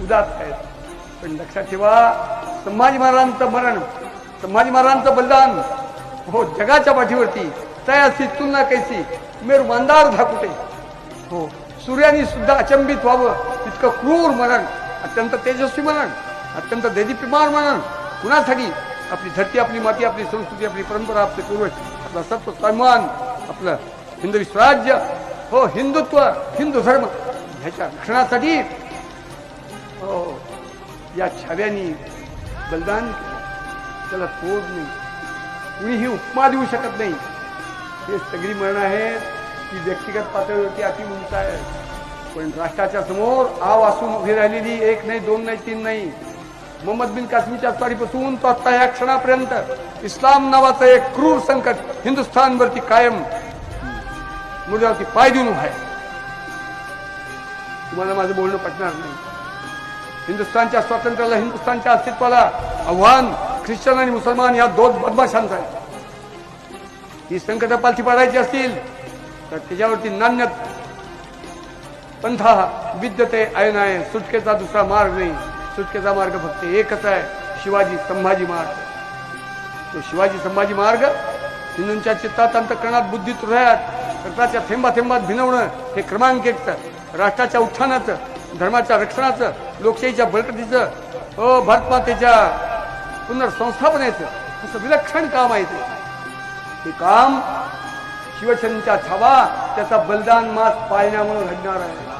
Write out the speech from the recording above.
उदात आहेत. पण लक्षात ठेवा, संभाजी महाराजांचं मरण, संभाजी महाराजांचं बलिदान हो जगाच्या पाठीवरती तयासी तुलना कैसी मेरू मंदार धाकुटे. हो, सूर्याने सुद्धा अचंबित व्हावं इतकं क्रूर मरण, अत्यंत तेजस्वी मरण, अत्यंत देदीप्यमान मरण. कुणासाठी? आपली धरती, आपली माती, आपली संस्कृती, आपली परंपरा, आपले पूर्वज, आपला सत्व स्वाभिमान, आपलं हिंदवी स्वराज्य, हो हिंदुत्व, हिंदू धर्म ह्याच्या रक्षणासाठी हो या छाव्यांनी बलिदान केलं. त्याला तोड नाही, कुणीही उपमा देऊ शकत नाही. हे सगळी मरण आहेत ती व्यक्तिगत पातळीवरती अति उंच आहे, पण राष्ट्राच्या समोर आव असून उभी राहिलेली एक नाही, दोन नाही, तीन नाही. मोहम्मद बिन कासिमच्या स्वारीपासून तो आता या क्षणापर्यंत इस्लाम नावाचं एक क्रूर संकट हिंदुस्थानवरती कायम मुद्द्यावरती पाय देऊन उभा आहे. तुम्हाला माझं बोलणं पटणार नाही. हिंदुस्थानच्या स्वातंत्र्याला, हिंदुस्थानच्या अस्तित्वाला आव्हान ख्रिश्चन आणि मुसलमान या दोन बदमाशांचं आहे. ही संकट पालथी पाडायची असतील तर त्याच्यावरती नान्य पंथा विद्यते अयनाय. सुटकेचा दुसरा मार्ग नाही. सुटकेचा मार्ग फक्त एकच आहे, शिवाजी संभाजी मार्ग. तो शिवाजी संभाजी मार्ग हिंदूंच्या चित्तात, अंतःकरणात, बुद्धीत, हृदयात रक्ताच्या थेंबा थेंबात भिनवणं हे क्रमांक एक. राष्ट्राच्या उत्थानाचं, धर्माच्या रक्षणाचं, लोकशाहीच्या बळकटीचं, भारतमातेच्या पुनर्संस्थापनेचं असं विलक्षण काम आहे. ते काम शिवसेनेच्या छावा त्याचा बलिदान मास पाळण्यामुळे घडणार आहे.